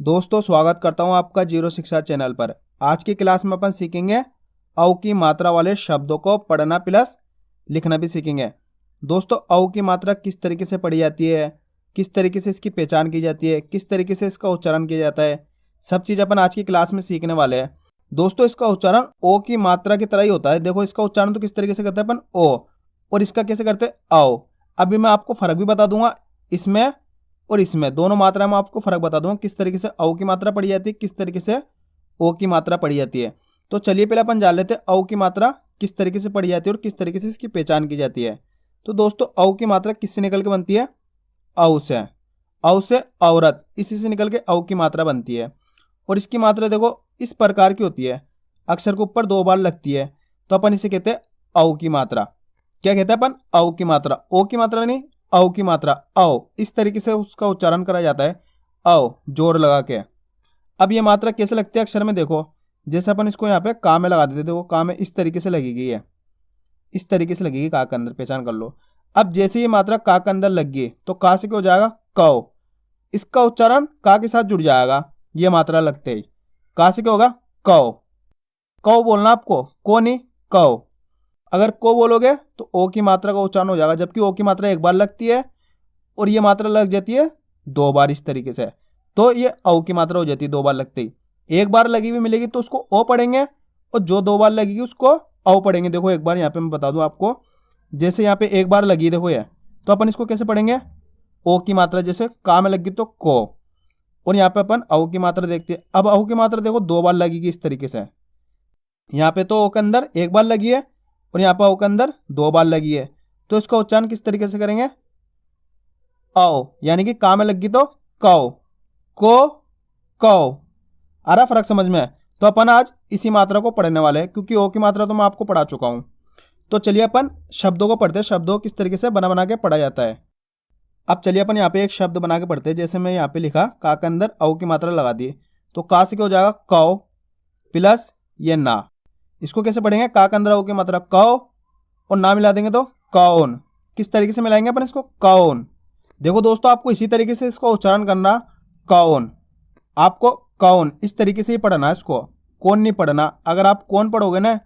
दोस्तों स्वागत करता हूं आपका जीरो शिक्षा चैनल पर। आज की क्लास में अपन सीखेंगे औ की मात्रा वाले शब्दों को पढ़ना प्लस लिखना भी सीखेंगे। दोस्तों औ की मात्रा किस तरीके से पढ़ी जाती है, किस तरीके से इसकी पहचान की जाती है, किस तरीके से इसका उच्चारण किया जाता है, सब चीज़ अपन आज की क्लास में सीखने वाले हैं। दोस्तों इसका उच्चारण ओ की मात्रा की तरह ही होता है। देखो इसका उच्चारण तो किस तरीके से करते हैं अपन ओ, और इसका कैसे करते हैं औ। अभी मैं आपको फर्क भी बता दूंगा इसमें और इसमें, दोनों मात्रा में आपको फर्क बता दूंगा किस तरीके से औ की मात्रा पढ़ी जाती है, किस तरीके से ओ की मात्रा पढ़ी जाती है। तो चलिए पहले अपन जान लेते हैं औ की मात्रा किस तरीके से पढ़ी जाती है और किस तरीके से इसकी पहचान की जाती है। तो दोस्तों औ की मात्रा किससे निकल के बनती है? औ से। औ से औरत, इसी से निकल के औ की मात्रा बनती है। और इसकी मात्रा देखो इस प्रकार की होती है, अक्षर के ऊपर 2 बार लगती है, तो अपन इसे कहते हैं औ की मात्रा। क्या कहते हैं अपन? औ की मात्रा। ओ की मात्रा नहीं, औ की मात्रा औ, इस तरीके से उसका उच्चारण करा जाता है औ, जोर लगा के। अब ये मात्रा कैसे लगती है अक्षर में? देखो जैसे अपन इसको यहाँ पे का में लगा देते, देखो का में इस तरीके से लगेगी, है इस तरीके से लगेगी का के अंदर, पहचान कर लो। अब जैसे ये मात्रा का के अंदर लग गई तो का से क्या हो जाएगा? कौ। इसका उच्चारण का के साथ जुड़ जाएगा, ये मात्रा लगते ही का से क्या होगा? कौ। कौ बोलना आपको, को नहीं, कौ। अगर को बोलोगे तो ओ की मात्रा का उच्चारण हो जाएगा, जबकि ओ की मात्रा एक बार लगती है और ये मात्रा लग जाती है 2 बार इस तरीके से, तो ये औ की मात्रा हो जाती है 2 बार लगते ही। एक बार लगी हुई मिलेगी तो उसको ओ पढ़ेंगे, और जो 2 बार लगेगी उसको औ पढ़ेंगे। देखो एक बार यहाँ पे मैं बता दूं आपको, जैसे यहाँ पे एक बार लगी देखो ये, तो अपन इसको कैसे पढ़ेंगे? ओ की मात्रा जैसे का में लगी तो को, और यहाँ पे अपन औ की मात्रा देखते हैं। अब औ की मात्रा देखो 2 बार लगेगी इस तरीके से, यहाँ पे तो ओ के अंदर एक बार लगी है और यहाँ पे ओ के अंदर 2 बार लगी है, तो इसका उच्चारण किस तरीके से करेंगे? औ, यानी कि का में लगी तो कौ, को, कौ। आ रहा फर्क समझ में? तो अपन आज इसी मात्रा को पढ़ने वाले हैं, क्योंकि ओ की मात्रा तो मैं आपको पढ़ा चुका हूं। तो चलिए अपन शब्दों को पढ़ते हैं, शब्दों को किस तरीके से बना बना के पढ़ा जाता है। अब चलिए अपन यहाँ पे एक शब्द बना के पढ़ते हैं। जैसे मैं यहाँ पे लिखा का के अंदर औ की मात्रा लगा दी, तो का से क्या हो जाएगा? कौ प्लस ये ना। इसको कैसे पढ़ेंगे? का के अंदर औ की मात्रा कौ, और ना मिला देंगे तो कौन। किस तरीके से मिलाएंगे अपन इसको? कौन। देखो दोस्तों आपको इसी तरीके से इसको उच्चारण करना, कौन। आपको कौन इस तरीके से ही पढ़ना है इसको, कौन नहीं पढ़ना। अगर आप कौन पढ़ोगे ना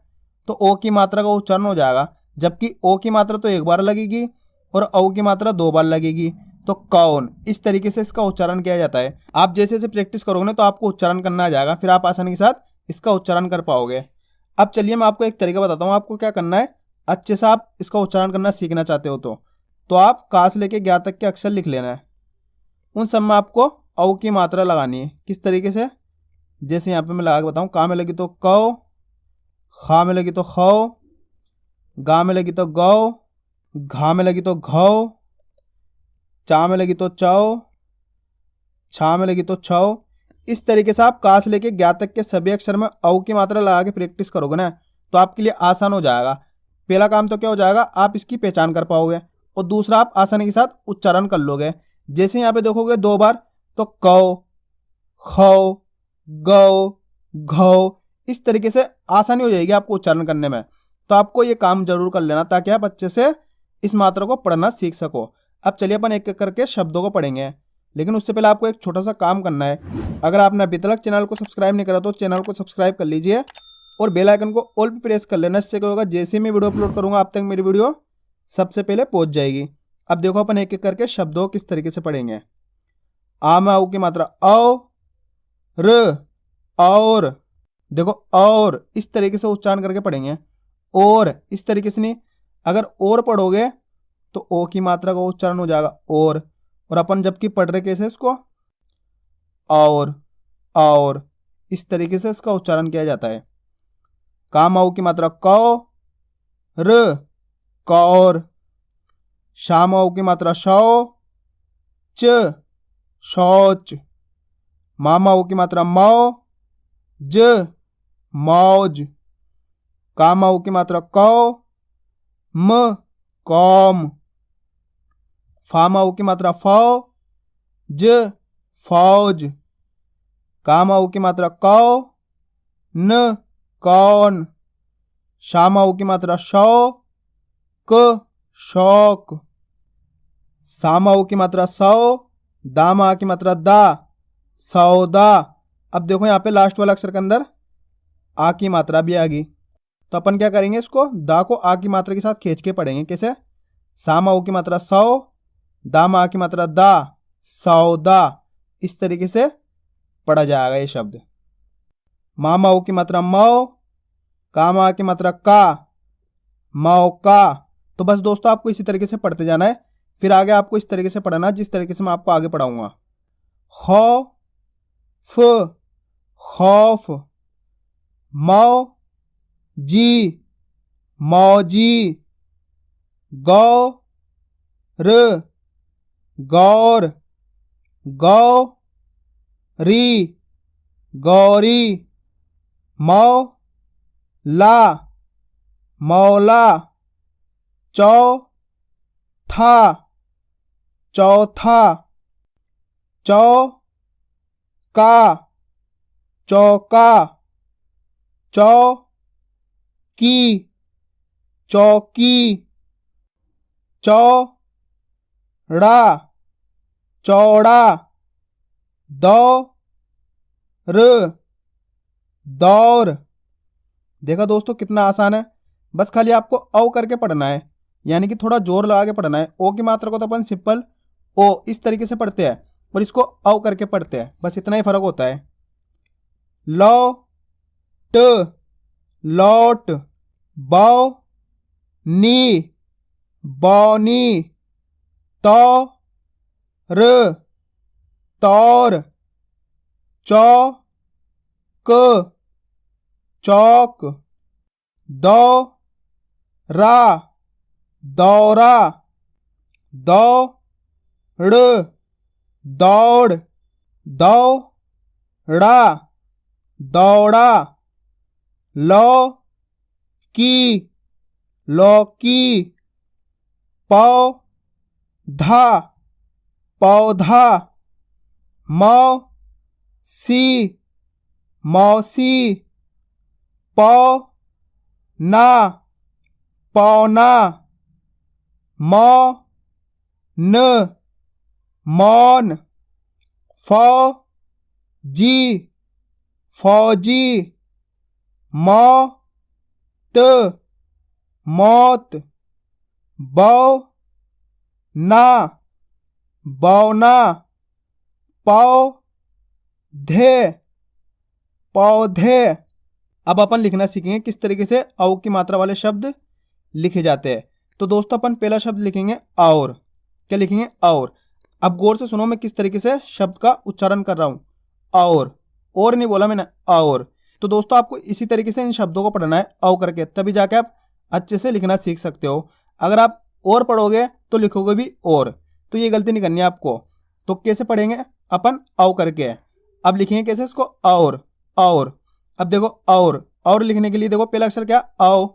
तो ओ की मात्रा का उच्चारण हो जाएगा, जबकि ओ की मात्रा तो एक बार लगेगी और औ की मात्रा 2 बार लगेगी, तो कौन। इस तरीके से इसका उच्चारण किया जाता है। आप जैसे जैसे प्रैक्टिस करोगे ना तो आपको उच्चारण करना आ जाएगा, फिर आप आसानी के साथ इसका उच्चारण कर पाओगे। अब चलिए मैं आपको एक तरीका बताता हूँ आपको क्या करना है। अच्छे से आप इसका उच्चारण करना सीखना चाहते हो तो आप का से लेके ज्ञा तक के अक्षर लिख लेना है। उन सब में आपको औ की मात्रा लगानी है। किस तरीके से? जैसे यहाँ पे मैं लगा के बताऊँ, का में लगी तो कौ, खा में लगी तो खौ, गा में लगी तो गौ, घा में लगी तो घौ, चा में लगी तो चौ, छा में लगी तो छौ। इस तरीके से आप का से लेके ज्ञा तक के सभी अक्षर में औ की मात्रा लगा के प्रैक्टिस करोगे ना तो आपके लिए आसान हो जाएगा। पहला काम तो क्या हो जाएगा, आप इसकी पहचान कर पाओगे, और दूसरा आप आसानी के साथ उच्चारण कर लोगे। जैसे यहाँ पे देखोगे 2 बार तो कौ, खौ, गौ, घौ, इस तरीके से आसानी हो जाएगी आपको उच्चारण करने में। तो आपको ये काम जरूर कर लेना ताकि आप अच्छे से इस मात्रा को पढ़ना सीख सको। अब चलिए अपन एक एक करके शब्दों को पढ़ेंगे, लेकिन उससे पहले आपको एक छोटा सा काम करना है। अगर आपने अभी तक चैनल को सब्सक्राइब नहीं करा तो चैनल को सब्सक्राइब कर लीजिए और बेल आइकन को ऑल पे प्रेस कर लेना। इससे क्या होगा, जैसे मैं वीडियो अपलोड करूंगा आप तक मेरी वीडियो सबसे पहले पहुंच जाएगी। अब देखो अपन एक एक करके शब्दों किस तरीके से पढ़ेंगे। आ में औ की मात्रा औ, र, और। देखो और इस तरीके से उच्चारण करके पढ़ेंगे, और इस तरीके से नहीं। अगर और पढ़ोगे तो ओ की मात्रा का उच्चारण हो जाएगा और अपन जबकि पढ़ रहे कैसे इसको, और इस तरीके से इसका उच्चारण किया जाता है। का में औ की मात्रा कौ, र, कौर। शा में औ की मात्रा शौ, च, शौच। मा में औ की मात्रा मौ, ज, मौज। का में औ की मात्रा कौ, म, कौम। फा में औ की मात्रा फौ, ज, फौज। का में औ की मात्रा कौ, न, कौन। शा में औ की मात्रा शौ, क, शौक। सा में औ की मात्रा सौ, दा में आ की मात्रा दा, सौदा। अब देखो यहाँ पे लास्ट वाला अक्षर के अंदर आ की मात्रा भी आ गई, तो अपन क्या करेंगे, इसको दा को आ की मात्रा के साथ खींच के पढ़ेंगे। कैसे? सामा ओ की मात्रा सौ, दामा आ की मात्रा दा, सौदा। इस तरीके से पढ़ा जाएगा ये शब्द। मामा ओ की मात्रा मौ, कामा आ की मात्रा का, मौका। तो बस दोस्तों आपको इसी तरीके से पढ़ते जाना है, फिर आगे आपको इस तरीके से पढ़ना जिस तरीके से मैं आपको आगे पढ़ाऊंगा। खौफ, खौफ, मौ जी, मौजी, गौर, गौर, गौरी, गौरी, मौला, मौला, चौथा, चौथा, चौका, चौका, चौकी, चौकी, चौड़ा, चौड़ा, दौर, दौर। देखा दोस्तों कितना आसान है। बस खाली आपको औ करके पढ़ना है, यानी कि थोड़ा जोर लगा के पढ़ना है। ओ की मात्रा को तो अपन सिंपल ओ इस तरीके से पढ़ते हैं, और इसको औ करके पढ़ते हैं, बस इतना ही फर्क होता है। लौट, लौट, बौ नी, बौनी, तौर, तौर, चौक, चौक, दौरा, दौरा, दौड़, दौड़, दौड़ा, दौड़ा, लौकी, लौकी, पौधा, पौधा, मौसी, मौसी, पौना, पौना, मौन, मौन, फौजी, फौजी, मौत, मौत, बौना, बौना, पौधे, पौधे। अब अपन लिखना सीखेंगे किस तरीके से औ की मात्रा वाले शब्द लिखे जाते हैं। तो दोस्तों अपन पहला शब्द लिखेंगे और। क्या लिखेंगे? और। अब गौर से सुनो मैं किस तरीके से शब्द का उच्चारण कर रहा हूं। और नहीं बोला मैंने, और। तो दोस्तों आपको इसी तरीके से इन शब्दों को पढ़ना है औ करके, तभी जाके आप अच्छे से लिखना सीख सकते हो। अगर आप और पढ़ोगे तो लिखोगे भी और, तो ये गलती नहीं करनी है आपको। तो कैसे पढ़ेंगे अपन? औ करके। अब लिखेंगे कैसे इसको? और। अब देखो और लिखने के लिए देखो पहला अक्षर क्या? औ।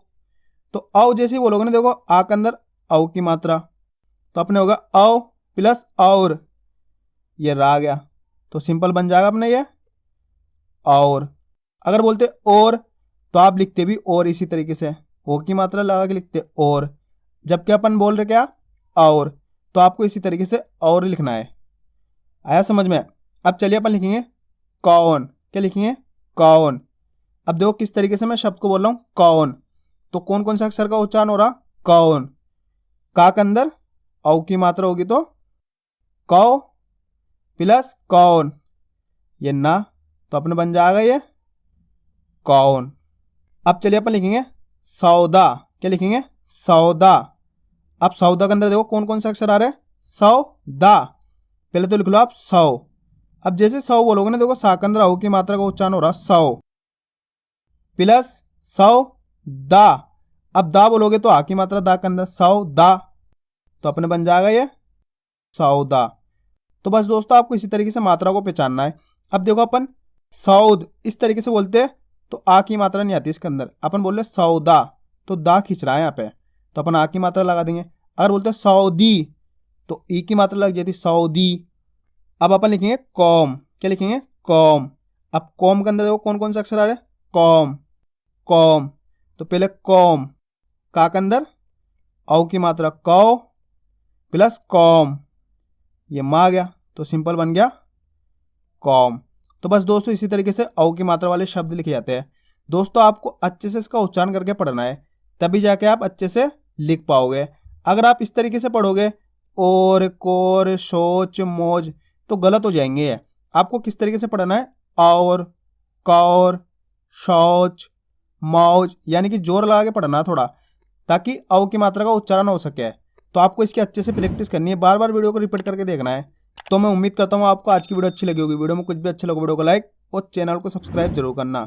तो औ जैसे ही बोलोगे ना, देखो आ के अंदर औ की मात्रा, तो अपने होगा औ प्लस और, ये रहा गया, तो सिंपल बन जाएगा अपने ये और। अगर बोलते और तो आप लिखते भी और इसी तरीके से, ओ की मात्रा लगा के लिखते और, जबकि अपन बोल रहे क्या? और। तो आपको इसी तरीके से और लिखना है। आया समझ में? अब चलिए अपन लिखेंगे कौन। क्या लिखेंगे? कौन। अब देखो किस तरीके से मैं शब्द को बोल रहा हूं, कौन। तो कौन कौन सा अक्षर का उच्चारण हो रहा? कौन। का के अंदर औ की मात्रा होगी तो कौ प्लस कौन, ये ना, तो अपने बन जाएगा ये कौन। अब चलिए अपन लिखेंगे सौदा। क्या लिखेंगे? सौदा। अब सौदा के अंदर देखो कौन कौन से अक्षर आ रहे हैं? सौदा। पहले तो लिख लो आप सौ। अब जैसे सौ बोलोगे ना, देखो सा के अंदर औ की मात्रा का उच्चारण हो रहा सौ प्लस सौ दा। अब दा बोलोगे तो आ की मात्रा दा के अंदर सौ दा, तो अपने बन जाएगा ये सौदा। तो बस दोस्तों आपको इसी तरीके से मात्रा को पहचानना है। अब देखो अपन सौद इस तरीके से बोलते हैं तो आ की मात्रा नहीं आती इसके अंदर, अपन बोल रहे सौदा, तो दा खींच रहा है यहाँ पे, तो अपन आ की मात्रा लगा देंगे। अगर बोलते सऊदी तो ई की मात्रा लग जाती सऊदी। अब अपन लिखेंगे कौम। क्या लिखेंगे? कौम। अब कौम के अंदर देखो कौन कौन से अक्षर आ रहे हैं? कौम, कौम। तो पहले कौम, का के अंदर औ की मात्रा कौ प्लस कौम, ये मा आ गया, तो सिंपल बन गया कॉम। तो बस दोस्तों इसी तरीके से औ की मात्रा वाले शब्द लिखे जाते हैं। दोस्तों आपको अच्छे से इसका उच्चारण करके पढ़ना है, तभी जाके आप अच्छे से लिख पाओगे। अगर आप इस तरीके से पढ़ोगे और कोर सोच मौज तो गलत हो जाएंगे ये। आपको किस तरीके से पढ़ना है, और कौर शौच मौज, यानी कि जोर लगा के पढ़ना थोड़ा, ताकि औ की मात्रा का उच्चारण हो सके। तो आपको इसकी अच्छे से प्रैक्टिस करनी है, बार बार वीडियो को रिपीट करके देखना है। तो मैं उम्मीद करता हूँ आपको आज की वीडियो अच्छी लगी होगी। वीडियो में कुछ भी अच्छा लगा वीडियो को लाइक और चैनल को सब्सक्राइब जरूर करना।